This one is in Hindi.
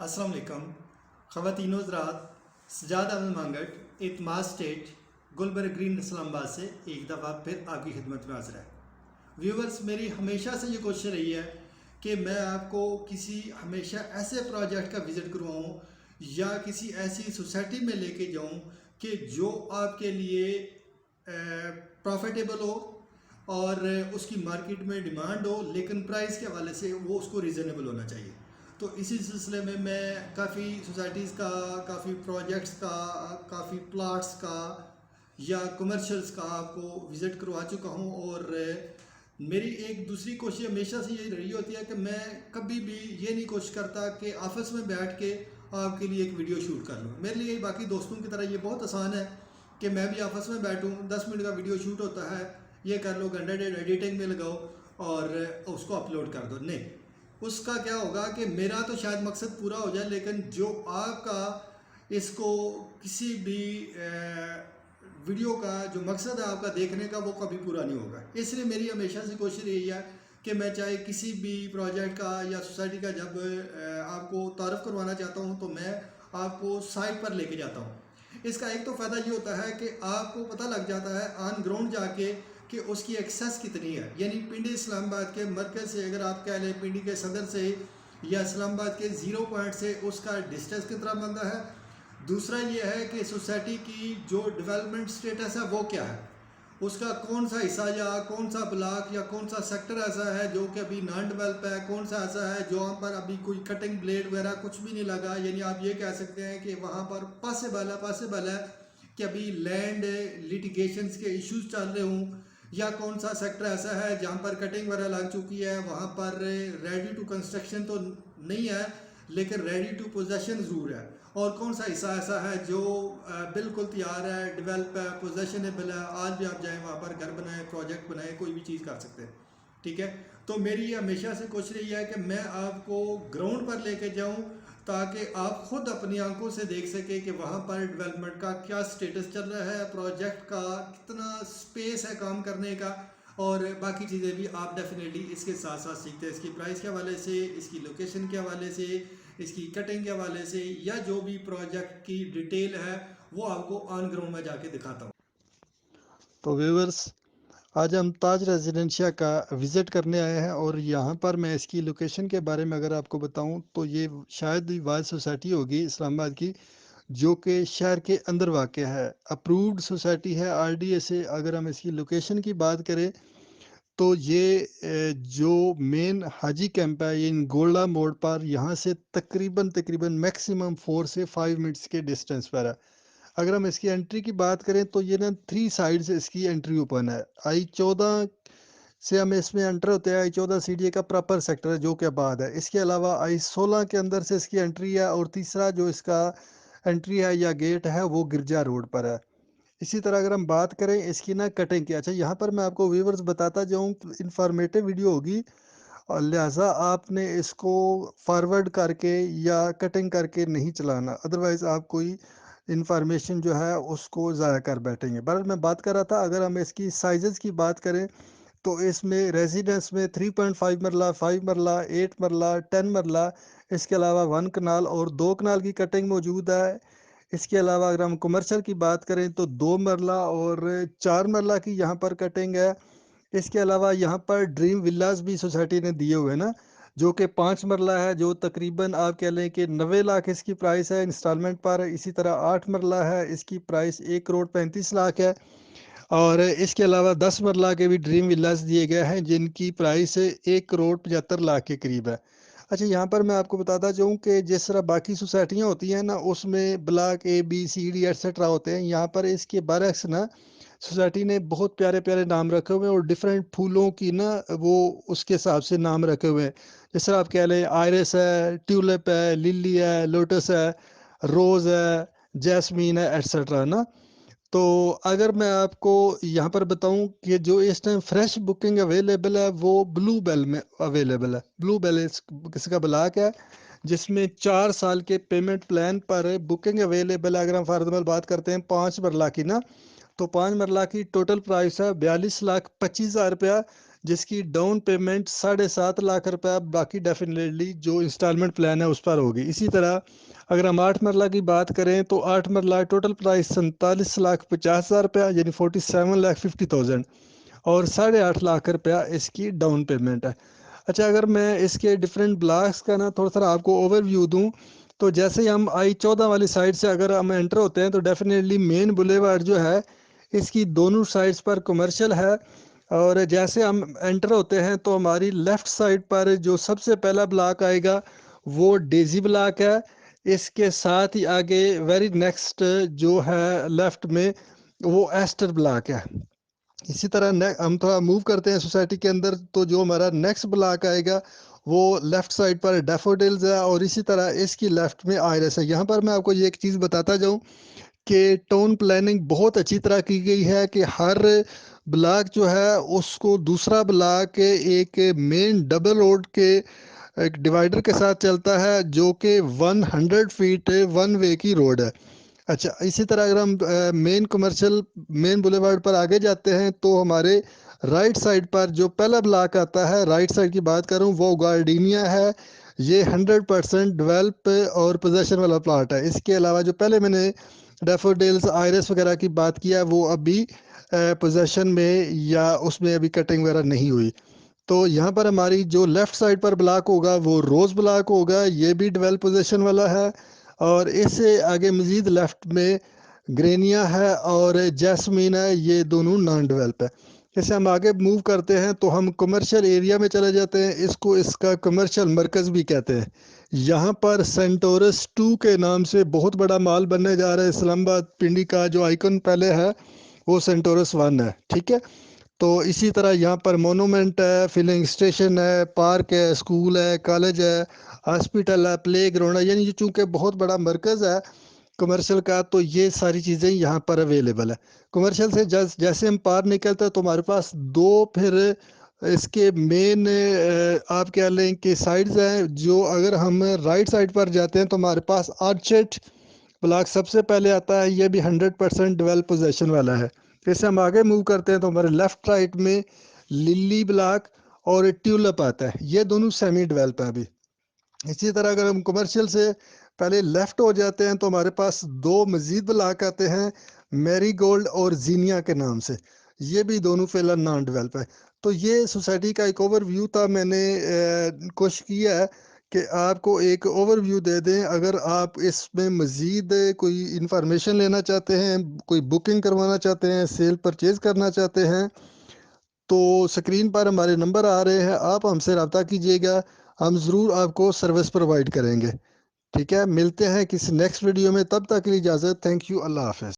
अस्सलाम वालेकुम ख़वातीन हज़रात, सजाद अहमद मांगट इतमाद स्टेट गुलबर्ग ग्रीन इस्लामाबाद से एक दफ़ा फिर आपकी खिदमत में हाज़िर है। व्यूवर्स, मेरी हमेशा से ये कोशिश रही है कि मैं आपको किसी हमेशा ऐसे प्रोजेक्ट का विज़िट करवाऊँ या किसी ऐसी सोसाइटी में लेके जाऊँ कि जो आपके लिए प्रॉफिटेबल हो और उसकी मार्केट में डिमांड हो, लेकिन प्राइस के हवाले से वो उसको रीज़नेबल होना चाहिए। तो इसी सिलसिले में मैं काफ़ी सोसाइटीज़ का, काफ़ी प्रोजेक्ट्स का, काफ़ी प्लाट्स का या कमर्शियल्स का आपको विज़िट करवा चुका हूँ। और मेरी एक दूसरी कोशिश हमेशा से यही रही होती है कि मैं कभी भी ये नहीं कोशिश करता कि ऑफिस में बैठ के आपके लिए एक वीडियो शूट कर लूँ। मेरे लिए बाकी दोस्तों की तरह ये बहुत आसान है कि मैं भी ऑफिस में बैठूँ, 10 मिनट का वीडियो शूट होता है, ये कर लो, घंटा डेढ़ एडिटिंग में लगाओ और उसको अपलोड कर दो। नहीं, उसका क्या होगा कि मेरा तो शायद मकसद पूरा हो जाए, लेकिन जो आपका इसको किसी भी वीडियो का जो मकसद है आपका देखने का, वो कभी पूरा नहीं होगा। इसलिए मेरी हमेशा से कोशिश यही है कि मैं चाहे किसी भी प्रोजेक्ट का या सोसाइटी का जब आपको तारफ़ करवाना चाहता हूँ तो मैं आपको साइट पर लेके जाता हूँ। इसका एक तो फ़ायदा ये होता है कि आपको पता लग जाता है ऑन ग्राउंड जाके कि उसकी एक्सेस कितनी है। यानी पिंडी इस्लामाबाद के मरकज़ से अगर आप कह लें, पिंडी के सदर से या इस्लामाबाद के ज़ीरो पॉइंट से उसका डिस्टेंस कितना बनता है। दूसरा ये है कि सोसाइटी की जो डेवलपमेंट स्टेटस है वो क्या है, उसका कौन सा हिस्सा या कौन सा ब्लॉक या कौन सा सेक्टर ऐसा है जो कि अभी नॉन डेवलप है, कौन सा ऐसा है जो वहाँ पर अभी कोई कटिंग ब्लेड वगैरह कुछ भी नहीं लगा। यानी आप ये कह सकते हैं कि वहाँ पर पॉसिबल है कि अभी लैंड लिटिगेशंस के इश्यूज चल रहे हों, या कौन सा सेक्टर ऐसा है जहाँ पर कटिंग वगैरह लग चुकी है, वहाँ पर रेडी टू कंस्ट्रक्शन तो नहीं है लेकिन रेडी टू पोजेशन ज़रूर है। और कौन सा हिस्सा ऐसा है जो बिल्कुल तैयार है, डेवलप है, पोजेशनेबल है, आज भी आप जाएँ वहाँ पर घर बनाएं, प्रोजेक्ट बनाएं, कोई भी चीज़ कर सकते हैं। ठीक है, तो मेरी हमेशा से कोशिश रही है कि मैं आपको ग्राउंड पर लेके जाऊं ताकि आप खुद अपनी आंखों से देख सकें कि वहाँ पर डेवलपमेंट का क्या स्टेटस चल रहा है, प्रोजेक्ट का कितना स्पेस है काम करने का, और बाकी चीज़ें भी आप डेफिनेटली इसके साथ साथ सीखते हैं। इसकी प्राइस के हवाले से, इसकी लोकेशन के हवाले से, इसकी कटिंग के हवाले से, या जो भी प्रोजेक्ट की डिटेल है वो आपको ऑन ग्राउंड में जाके दिखाता हूँ। तो व्यूवर्स, आज हम ताज रेजिडेंशिया का विज़िट करने आए हैं और यहाँ पर मैं इसकी लोकेशन के बारे में अगर आपको बताऊँ तो ये शायद ही वाइज सोसाइटी होगी इस्लामाबाद की जो कि शहर के अंदर वाक़ है। अप्रूव्ड सोसाइटी है आरडीए से। अगर हम इसकी लोकेशन की बात करें तो ये जो मेन हाजी कैंप है ये गोला मोड़ पर यहाँ से तकरीबन तकरीबन मैक्सिमम 4 से 5 मिनट्स के डिस्टेंस पर है। अगर हम इसकी एंट्री की बात करें तो ये ना 3 साइड से इसकी एंट्री ओपन है। I14 से हम इसमें एंटर होते हैं। I14 सीडीए का प्रॉपर सेक्टर है जो कि आबाद है। इसके अलावा I16 के अंदर से इसकी एंट्री है और तीसरा जो इसका एंट्री है या गेट है वो गिरजा रोड पर है। इसी तरह अगर हम बात करें इसकी ना कटिंग की, अच्छा यहाँ पर मैं आपको व्यूवर्स बताता जाऊँ, इंफॉर्मेटिव वीडियो होगी और लिहाजा आपने इसको फॉरवर्ड करके या कटिंग करके नहीं चलाना, अदरवाइज आप कोई इंफॉर्मेशन जो है उसको ज़ाया कर बैठेंगे। बहरहाल मैं बात कर रहा था, अगर हम इसकी साइजेस की बात करें तो इसमें रेजिडेंस में 3.5 मरला, 5 मरला, 8 मरला, 10 मरला, इसके अलावा 1 कनाल और 2 कनाल की कटिंग मौजूद है। इसके अलावा अगर हम कमर्शियल की बात करें तो 2 मरला और 4 मरला की यहाँ पर कटिंग है। इसके अलावा यहाँ पर ड्रीम विलास भी सोसाइटी ने दिए हुए हैं ना, जो कि 5 मरला है, जो तकरीबन आप कह लें कि 90 लाख इसकी प्राइस है इंस्टॉलमेंट पर। इसी तरह 8 मरला है, इसकी प्राइस 1 करोड़ 35 लाख है। और इसके अलावा 10 मरला के भी ड्रीम विलास दिए गए हैं जिनकी प्राइस 1 करोड़ 75 लाख के करीब है। अच्छा, यहाँ पर मैं आपको बताता चाहूँ कि जिस तरह बाकी सोसाइटियाँ होती हैं ना उसमें block A B C D et cetera होते हैं, यहाँ पर इसके बरक्स ना सोसाइटी ने बहुत प्यारे प्यारे नाम रखे हुए हैं और डिफरेंट फूलों की ना वो उसके हिसाब से नाम रखे हुए हैं। जिस तरह आप कह लें आयरस है, ट्यूलिप है, लिली है, लोटस है, रोज़ है, जैस्मीन है, एटसेट्रा ना। तो अगर मैं आपको यहाँ पर बताऊं कि जो इस टाइम फ्रेश बुकिंग अवेलेबल है वो ब्लू बेल में अवेलेबल है। ब्लू बेल इसका ब्लॉक है जिसमें 4 साल के पेमेंट प्लान पर बुकिंग अवेलेबल है। अगर हम फॉर एग्जाम्पल बात करते हैं 5 मरला की ना, तो 5 मरला की टोटल प्राइस है 42 लाख 25 हज़ार रुपया, जिसकी डाउन पेमेंट 7.5 लाख रुपया, बाकी डेफिनेटली जो इंस्टॉलमेंट प्लान है उस पर होगी। इसी तरह अगर हम 8 मरला की बात करें तो 8 मरला टोटल प्राइस 47,50,000 रुपया यानी 47,50,000 और 8.5 लाख रुपया इसकी डाउन पेमेंट है। अच्छा, अगर मैं इसके डिफरेंट ब्लॉक्स का ना थोड़ा सा आपको ओवरव्यू दूं, तो जैसे ही हम I-14 वाली साइड से अगर हम एंटर होते हैं तो डेफिनेटली मेन बुलेवार्ड जो है इसकी दोनों साइड्स पर कमर्शियल है। और जैसे हम एंटर होते हैं तो हमारी लेफ्ट साइड पर जो सबसे पहला ब्लॉक आएगा वो डेजी ब्लॉक है। इसके साथ ही आगे वेरी नेक्स्ट जो है लेफ्ट में वो एस्टर ब्लॉक है। इसी तरह हम थोड़ा मूव करते हैं सोसाइटी के अंदर, तो जो हमारा नेक्स्ट ब्लॉक आएगा वो लेफ्ट साइड पर डैफोडिल्स है और इसी तरह इसकी लेफ्ट में आयरस है। यहाँ पर मैं आपको ये एक चीज़ बताता जाऊँ कि टाउन प्लानिंग बहुत अच्छी तरह की गई है कि हर ब्लॉक जो है उसको दूसरा ब्लॉक एक मेन डबल रोड के एक डिवाइडर के साथ चलता है जो कि 100 फीट वन वे की रोड है। अच्छा, इसी तरह अगर हम मेन कमर्शियल मेन बुलेवार्ड पर आगे जाते हैं तो हमारे राइट साइड पर जो पहला ब्लॉक आता है, राइट साइड की बात करूं, वो गार्डिनिया है। ये 100% डेवलप और पोजेशन वाला प्लाट है। इसके अलावा जो पहले मैंने डैफोडिल्स आयरस वगैरह की बात किया वो अभी पोजेशन में या उसमें अभी कटिंग वगैरह नहीं हुई। तो यहाँ पर हमारी जो लेफ्ट साइड पर ब्लॉक होगा वो रोज ब्लॉक होगा, ये भी डेवलप पोजीशन वाला है। और इससे आगे मजीद लेफ्ट में ग्रेनिया है और जैस्मीन है, ये दोनों नॉन डेवलप है। जैसे हम आगे मूव करते हैं तो हम कमर्शियल एरिया में चले जाते हैं, इसको इसका कमर्शियल मरकज़ भी कहते हैं। यहाँ पर सेंटोरस 2 के नाम से बहुत बड़ा मॉल बनने जा रहा है। इस्लामाबाद पिंडी का जो आइकन पहले है वो सेंटोरस 1 है, ठीक है। तो इसी तरह यहाँ पर मोनूमेंट है, फिलिंग स्टेशन है, पार्क है, स्कूल है, कॉलेज है, हॉस्पिटल है, प्ले ग्राउंड है, यानी ये चूँकि बहुत बड़ा मरकज़ है कमर्शियल का, तो ये सारी चीज़ें यहाँ पर अवेलेबल है। कमर्शियल से जैसे हम पार निकलते हैं तो हमारे पास दो फिर इसके मेन आप कह लें कि साइड्स हैं। जो अगर हम राइट साइड पर जाते हैं तो हमारे पास आर्चेट ब्लॉक सबसे पहले आता है, ये भी 100% डेवलप पोजेशन वाला है। जैसे हम आगे मूव करते हैं तो हमारे लेफ्ट राइट में लिली ब्लॉक और ट्यूलिप आता है, ये दोनों सेमी डेवलप है अभी। इसी तरह अगर हम कमर्शियल से पहले लेफ्ट हो जाते हैं तो हमारे पास दो मजीद ब्लॉक आते हैं, मैरी गोल्ड और जीनिया के नाम से, ये भी दोनों फिलहाल नॉन डेवलप है। तो ये सोसाइटी का एक ओवरव्यू था। मैंने कोशिश किया है कि आपको एक ओवरव्यू दे दें। अगर आप इसमें मज़ीद कोई इंफॉर्मेशन लेना चाहते हैं, कोई बुकिंग करवाना चाहते हैं, सेल परचेज़ करना चाहते हैं, तो स्क्रीन पर हमारे नंबर आ रहे हैं, आप हमसे रब्ता कीजिएगा, हम ज़रूर आपको सर्विस प्रोवाइड करेंगे। ठीक है, मिलते हैं किसी नेक्स्ट वीडियो में, तब तक के लिए इजाज़त। थैंक यू, अल्लाह हाफ़िज़।